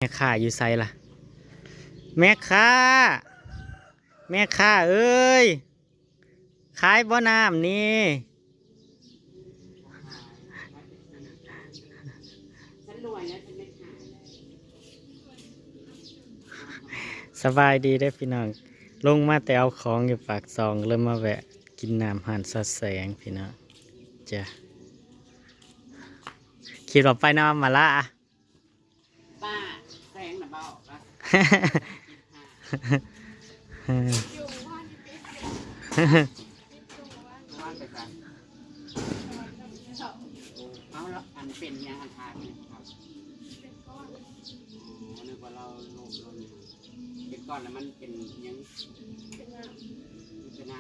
แม่ค้าอยู่ไสล่ะแม่ค้าแม่ค้าเอ้ยขายบ่น้ำนี่สบายดีได้อพี่น้องลงมาแต่เอาของอยู่ปากซองเริ่มมาแวะกินน้ำหันสะแสงพี่น้องจ้ะคิดว่าไปน้ำมาละ ป้าแสงน่ะเบาปะว่านไปกันเอาแล้วอันเป็นยังอันทานนี่ครับอ๋อนึกว่าเราโลภเราเนี่ยเป็นก้อนแล้วมันเป็นยังเป็นน้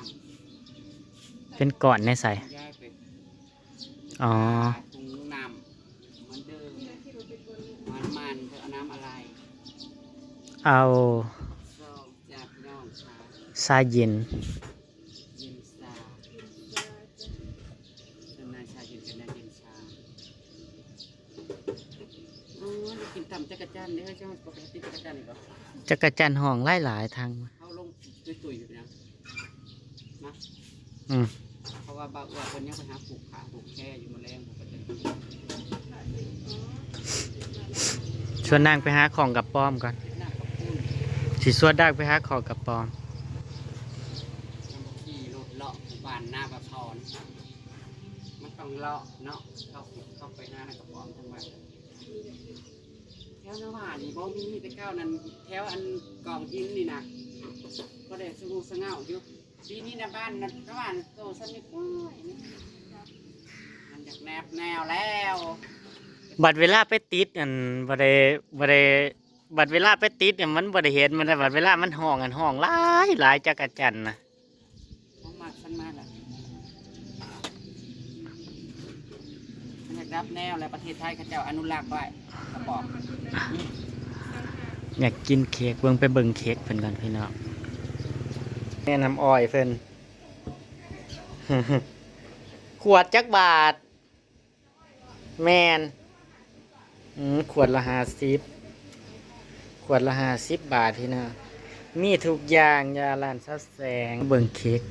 ำ เป็นก่อนในใส่ แยกไป อ๋อ ปรุงน้ำมันเดิมมันเธอเอาน้ำอะไร เอา ก็จากพี่น้องค่ะ ซาเย็น เย็นชาเป็นนายชาเย็นเป็นนายเย็นชาอ๋อนี่กินตำจักรจันทร์เนี่ยใช่ไหมปกติจักรจันทร์อีกเหรอ จักรจันทร์ห้องหลายๆทาง เขาลงตุยๆอยู่นะนะ อืม เพราะว่าบางว่าคนยังไปหาปลูกขาปลูกแค่อยู่แมลงปกติ ชวนนางไปหาของกับป้อมก่อน หน้ากับปุ้น สิสวดดักไปหาของกับป้อม น้ำขี่รถเลาะบานหน้าบะพรมันต้องเลาะเนาะเข้าไปหน้ากับปอมทั้งวันแถวนว่านี่บ่มีแต่เก้านั้นแถวอันกองหินนี่นะก็ได้สงูสง่าอยู่ปีนี้นะบ้านนะระหว่างโตสันนิดน้อยนี่มันจากแนวแล้ว บัดเวลาไปติดอันบ่ได้บัดเวลาไปติดเนี่ยมันบ่ได้เห็นมันแต่บัดเวลามันห้องอันห้องหลายจักรจันทร์นะ ผมมาสันมาแล้วมันอยากรับแนวแล้วประเทศไทยเขาเจ้าอนุรักษ์ไว้กระบอก อยากกินเค้กเบิ่งไปเบิ่งเค้กเพิ่นก่อนพี่น้องแนะนำอ้อยเพิ่น ขวดจักบาท แมนขวดละ50ขวดละ50 บาทพี่น้องมีทุกอย่างยาล้านซับแสงเบิ่งเค้ก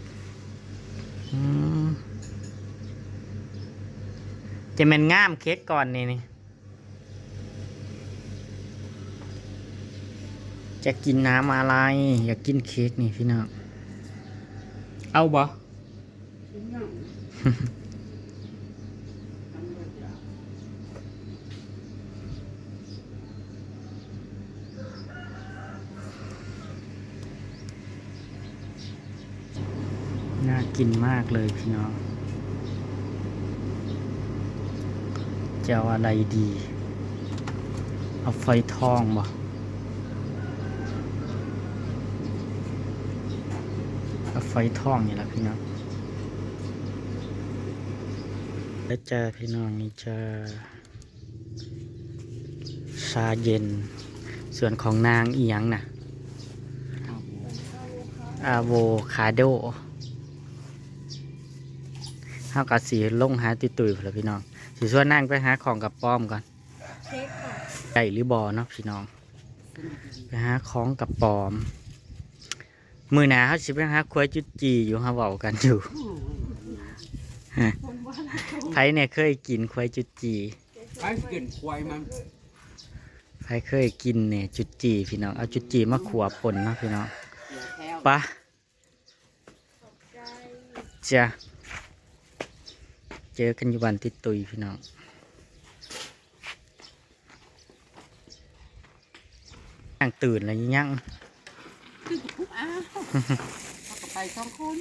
จะแม่นงามเค้กก่อนนี่จะกินน้ำอะไร อยากกินเค้กนี่พี่น้องเอาบ่ น่ากินมากเลยพี่น้องจะเอาอะไรดี เอาไฟทองบ่เอาไฟทองนี่แหละพี่น้องแล้วจ้าพี่น้องนี่จะชาเย็น ส่วนของนางอีหยังน่ะอะโวคาโดเฮากะสีลงหาตุยๆแล้วพี่น้องสิส่วนนั่งไปหาของกับป้อมก่อนใหญ่หรือบอเนาะพี่น้องไปหาของกับปอมมือหนาเขาสิไปหาควายจุดจีอยู่ฮะเว้ากันอยู่ ไผเนี่ยเคยกินควายจุดจี ไปเกินควายมัน ไผเคยกินเนี่ยจุดจีพี่น้องเอาจุดจีมาขัวป่นเนาะพี่น้อง เดี๋ยวแถว ปะจ้ะเจอกันอยู่บ้านติดตุยพี่น้องยังตื่นแล้วยัง ตึ้งปุ๊บอ้าวเขาก็ไปสองคน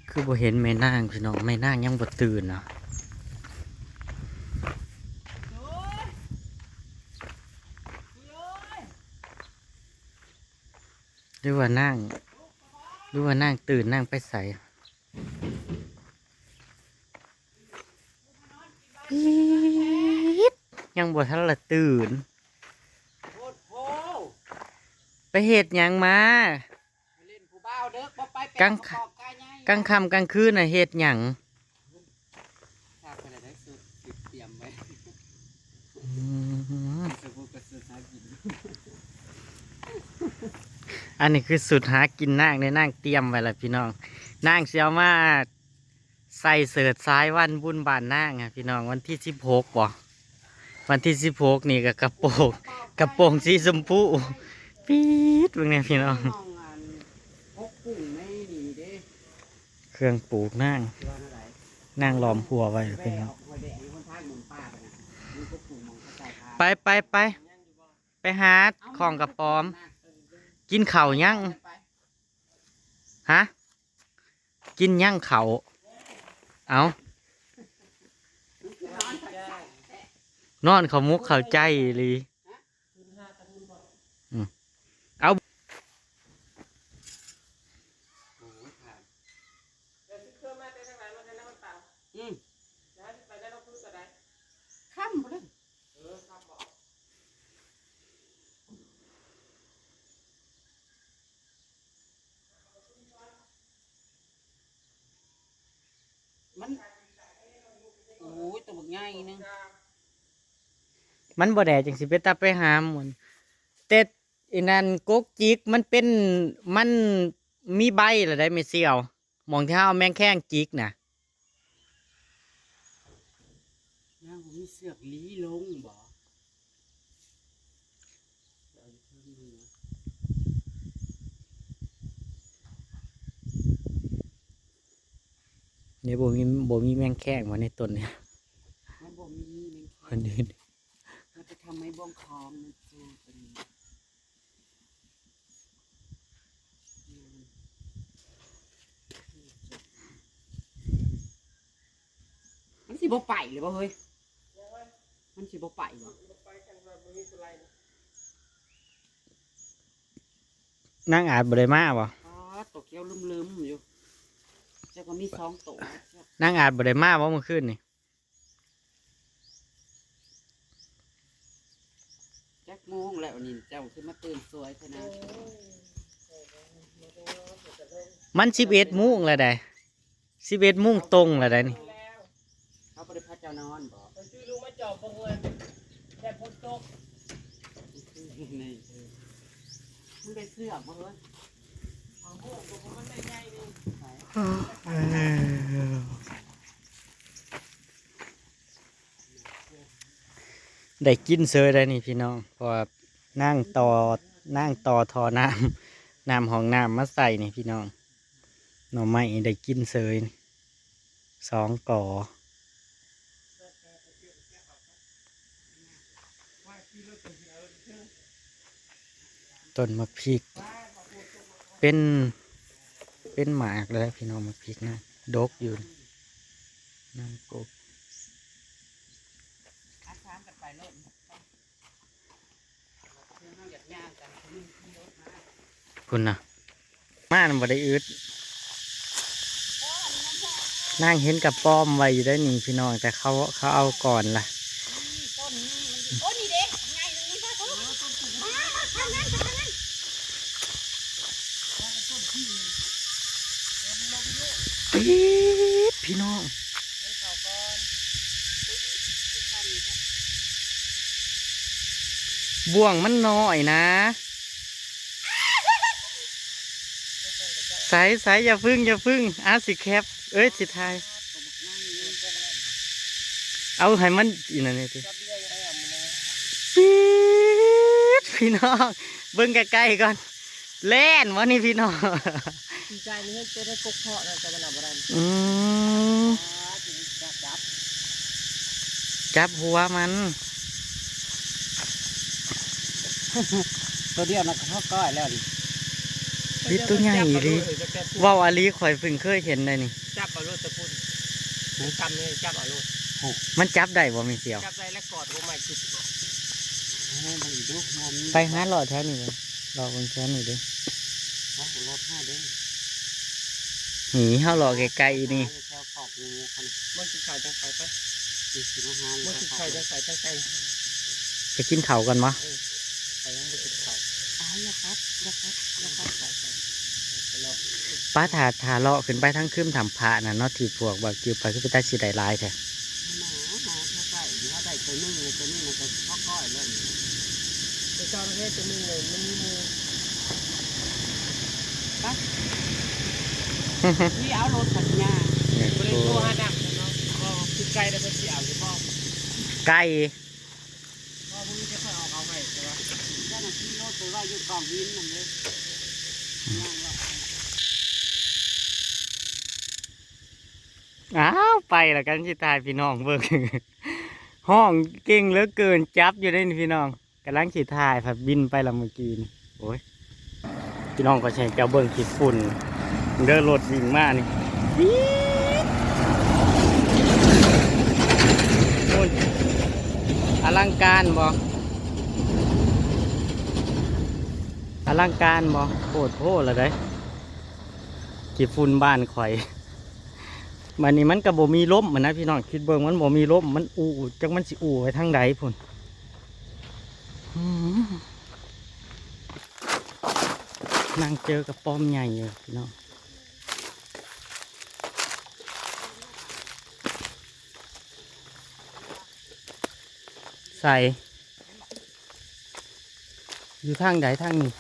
คือบ่เห็นแม่นางพี่น้องแม่นางยังบ่ตื่นเนาะหรือว่านั่งตื่นนั่งไปใส่ยังบ่ทันละตื่น โอ้โห ไปเฮ็ดหยังมา เล่นผู้บ่าวเด้อบ่ไป กลาง กอกกายใหญ่ กลางค่ำกลางคืนน่ะเฮ็ดหยัง ทราบไปเลยได้สุดเตรียมไว้ อันนี้คือสุดหากินนางในนางเตรียมไว้แล้วพี่น้องนางเสียวมาใส่เสิร์ชซ้ายวันบุญบานนางอ่ะพี่น้องวันที่16บ่วันที่16นี่ก็กระโปรงสีชมพูปี๊ดเบิ่งเนี่ยพี่น้อง มองอันพกกุ้งในนี่เด้ เครื่องปลูกนาง ที่ว่าอะไร นางล้อมหัวไว้ แม่ พี่น้อง เอาหอยแดงในคนท้ายหมุนป้าไปนะมีพวกกุ้งมองเข้าใจค่ะ ไปหาของกระปอม กินเข่าวยังฮะกินยังเข่าวเอานอนเขามุกเขาใจเลยเอา อืมค่ำบ่เลยมันโอ้ยตัวบักใหญ่นึง มันบ่แดดจังสิไปตาไปหาหมุนแต่อีนั่นกกจิกมันมีใบเหรอได้ไม่เสี่ยวมองที่เฮาเอาแมงแข้งจิกน่ะ นางผมมีเสือกลี้ลงบ่เอาอยู่เพิ่มมือ เนี่ยบ่มีแมงแข้งมาในต้นเนี่ย มันบ่มีแมง คนอื่น มันจะทำให้บ้องคอมันฟูเป็นมันสิบ่ไปหรือบ่เฮ้ยมันสิบ่ไปบ่ นั่งอาจบ่ได้มาบ่ อ๋อตัวเกี้ยวลืมๆอยู่เจ้าก็มี2ตัว นั่งอาจบ่ได้มาบ่เมื่อคืนนี่ จักโมงแล้วนี่เจ้าคือมาตื่นสวยเท่านั้น มัน11 โมงแล้วได้11 โมงตรงแล้วได้นี่ เขาบ่ได้พาเจ้านอนบ่ ชื่อลุงมาจอบบังเอิญแต่ฝนตก นี่มันได้เสื้อบ่เฮ้ย เอาโหตัวมันได้ใหญ่เลย ได้กินเซยได้นี่พี่น้องเพราะว่านั่งต่อทอน้ำห้องน้ำมาใส่นี่พี่น้องหน่อไม้ได้กินเซยนี่2 ก่อต้นมะพริกเป็นหมากเลยพี่น้องมะพริกนะดกอยู่นั่งกบ อาถามกันไปโลดเพื่อนเฮาอยากย่างกันมีรถมา คุณนะม่านบ่ได้อึดนั่งเห็นกับป้อมไว้อยู่ได้นี่พี่น้องแต่เขาเอาก่อนล่ะ ต้นนี้มันโอ้นี่เด็กไงตรงนี้พ่อเขามาทางนั้นทางนั้น ปี๊ดพี่น้องบ่วงมันน้อยนะใสอย่าพึ่งสิแคปเอ้ยสิทายเอาให้มันอีนั่นนี่ทีปี๊ดพี่น้องเบิ่งใกล้ๆก่อนแล่นวะนี่พี่น้อง ดีใจนี่จะได้กกเพาะนะจะมาหนับอะไร จับหัวมัน ตัวเดียวนะเขาก้อยแล้วนี่ พี่ตัวใหญ่ดิว่าวอาลีข่อยเพิ่งเคยเห็นเลยนี่ จับเอารถตะพุ่นกำเลยจับเอารถ มันจับได้บ่มีเสียว จับได้แล้วกอดหัวใหม่จุด ให้มันอีกดูงม ไปหาหลอดแถวนี้เลยหลอดบนแถวนี้เด้อ เขารถ5เด้ง หนีเฮาหลอดไกลๆนี่ แถวขอบงูคัน มันสิขายจังไฟไป สิมาหา มันสิขายจังไฟจังไก่ ไปกินข้าวกันมั้ ไปยังไม่สิขาย อ้าวอย่าครับไปรอบ ป้าถาเลาะขึ้นไปทั้งคืนทำพระน่ะเนาะที่พวกแบบกิ้วไปคือไปใต้สีได้ลายแท้ หมาเขาใส่เขาได้ตัวนึงเลยตัวนี้มันก็เขาก้อยแล้ว ไปเจ้าประเทศตัวนึงเลยมันมีมู ปะที่เอารถขันยา บริโภคห้าดักเนาะก็คือไกลแต่เพิ่นสิเอาอยู่บ่ ไก่ ก็พวกนี้จะค่อยออกเอาให้ใช่ป่ะ เจ้าหน้าที่รถไปว่าอยู่กองหินนั่นเลยย่างละ อ้าวไปแล้วกันสิตายพี่น้องเบิ่ง ห้องเก่งเหลือเกินจับอยู่ได้นี่พี่น้องกำลังสิถ่ายผัดบินไปละเมื่อกี้นี่โอ้ยพี่น้องก็ใช้เจ้าเบิ่งขีดฝุ่นเดินรถวิ่งมานี่ปี๊ดโอ้ยอลังการบ่อลังการบ่โคตรโพดละเด้ขีดฝุ่นบ้านข่อยมันนี่มันก็บ่มีลมเหมือนนะพี่น้องคิดเบิ่งมันบ่มีลมมันอู่จังมันสิอู่ไปทางใดพุ่นนั่งเจอกับป้อมใหญ่อยู่พี่น้องใส่อยู่ทางใดทางนี้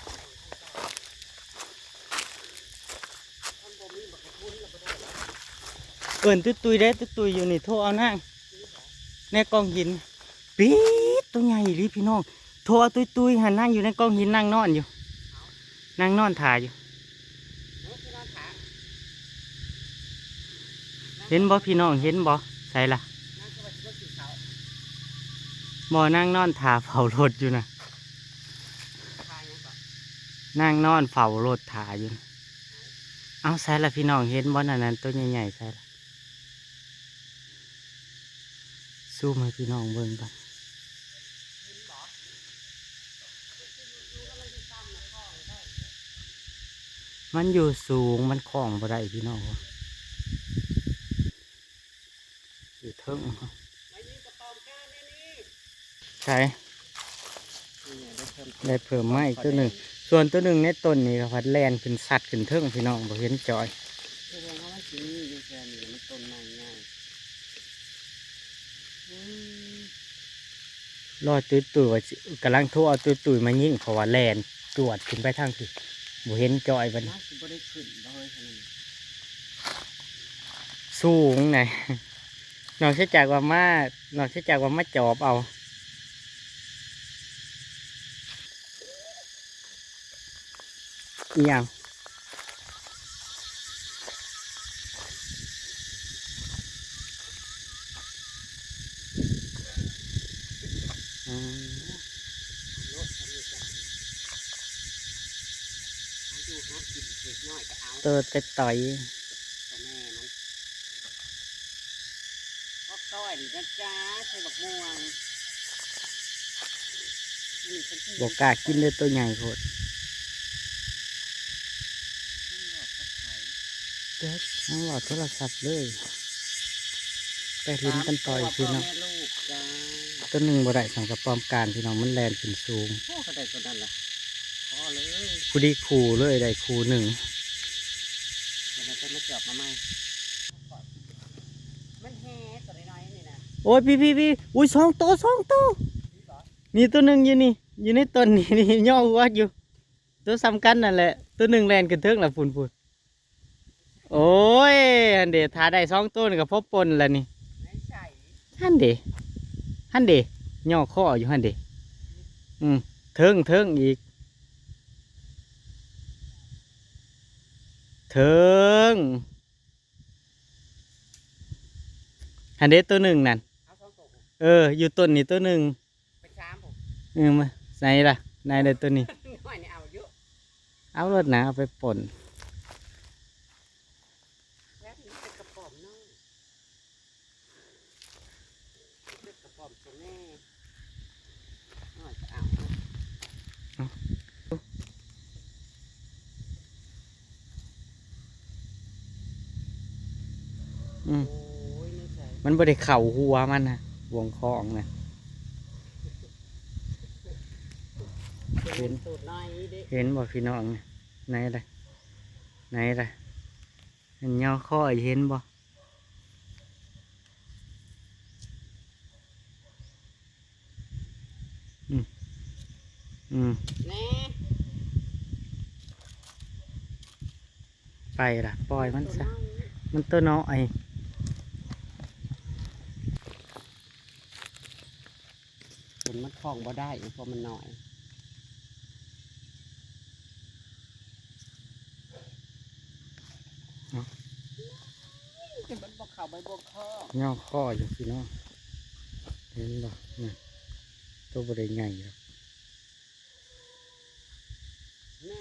เอิ้นตุ้ยๆได้ตุ้ยๆอยู่นี่โทรเอานั่งในกองหินปี๊ดตัวใหญ่ดิพี่น้องโทรเอาตุ้ยๆหันนั่งอยู่ในกองหินนั่งนอนอยู่นั่งนอนถ่ายอยู่เห็นบ่พี่น้องเห็นบ่ใส่ละบ่นั่งนอนถ่าเฝ้ารถอยู่นะนั่งนอนเฝ้ารถถ่าอยู่นะเอาใส่ละพี่น้องเห็นบ่นั่นนั่นตัวใหญ่ๆใส่ละซูมให้พี่น้องเบิ่งก่อนมันอยู่สูงมันคล้องบ่ได้พี่น้องอยู่เทิงใช่ได้เพิ่มไม้ตัวหนึ่งส่วนตัวหนึ่งในต้นนี่ก็พัดแลนขึ้นสัตว์ขึ้นเทิงพี่น้องบ่เห็นจอย แสดงว่ามันสิมีอยู่แค่นี้มันต้นไม้ง่าย รอตุ้ยว่าสิกำลังโทรเอาตุ้ยมายิงเพราะว่าแลนตรวจขึ้นไปทางที่บ่เห็นจอยบัดนี้ น่าสิบ่ได้ขึ้นเลยขนาดนี้ สูงไง นอกจากว่ามานจอบเอาอีหยังอืม รถคันนี้จ้ะหาอยู่หากินเล็กน้อยก็เอา เตอเตะต่อย ตัวแม่มันก็ต้อยนี่นะจ๊ะใส่บักม่วงนี่ฉันกิน บอกกล้ากินเลยตัวใหญ่โพดเด็กทั้งหลอดโทรศัพท์เลยไปลิ้นกันต่อยพี่น้อง แม่ลูกจ้า ตัวหนึ่งบ่ได้สองกระปอมการพี่น้องมันแลนขึ้นสูง โอ้ก็ได้ตัวนั้นล่ะพอเลย ผู้ดีคูเลยได้คูหนึ่ง เดี๋ยวเราจะมาจับมาไหมมันแห่ตัวน้อยๆนี่นะ โอ้ยพี่อุ้ยสองตัวนี่ตัวหนึ่งอยู่นี่อยู่ในต้นนี่ นี่ย่อหัวอยู่ ตัวสำคัญนั่นแหละ ตัวหนึ่งแลนขึ้นเทิงละฝุ่นโอ้ยอันเดถ้าได้สองตัวนี่ก็พบปนแล้วนี่ ไม่ใช่ ฮันเดย่อข้ออยู่ฮันเดเทิงอีกเทิงฮันเดตัวหนึ่งนั่น เอาสองตัว อยู่ต้นนี่ตัวหนึ่ง ไปชามผม มาไหนล่ะไหนได้ตัวนี้ น้อยนี่เอาเยอะ เอารถนะเอาไปป่น แล้วนี่เป็นกระป๋อมน้อยเป็นกระป๋อมตัวแม่น้อยก็เอา อืม โอ้ยไม่ใช่ มันบ่ได้เข่าหัวมันนะวงคองนะ เห็น ตูดน้อยดิ เห็นบ่พี่น้องนะไหนล่ะเห็นย่อข้อเห็นบ่อืม แน่ ล่ะปล่อยมันซะมันตัวน้อย เห็นมันคล้องบ่ได้เพราะมันน้อย มันบอกเขาใบบวกข้อย่ อข้ออยู่พี่น้องเห็นบ่เนี่ยตัวบริใหญ่ครับ แม่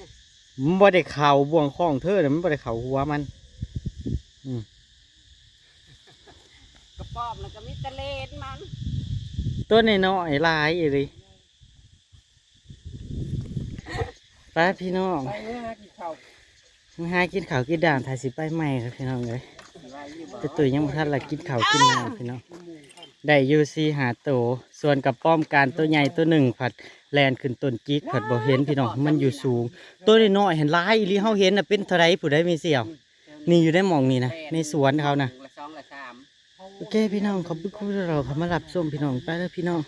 มันบ่ได้เข่าบ่วงข้องเธอเนี่ยมันบ่ได้เข่าหัวมัน กระป๋อมแล้วก็มีตะเลนมัน ตัวน้อยๆลายอีหลีไปพี่น้อง ไปเนี่ยกินข้าว หากินข้าวกินด่างถ่ายสิไปใหม่ครับพี่น้องเลย ไรอยู่บ่ แต่ตุ๋ยยังบ่ทันละกินข้าวกินน้ำพี่น้องได้อยูซีหาโตวส่วนกับป้อมการตัวใหญ่ตัวหนึ่งผัดแลนขึ้นต้นจิกผัดบ่เห็นพี่น้องมันอยู่สูง ตัวน้อยๆเห็นลายอีหลีเฮาเห็นน่ะเป็นเท่าไรผู้ใดมีเสี่ยว นี่อยู่ได้หมองนี่นะในสวนเขานะ ละสองละสาม โอเคพี่น้องขอบคุณที่เราเขามารับส้มพี่น้องไปแล้วพี่น้อง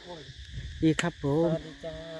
ดีครับผม สวัสดีจ้า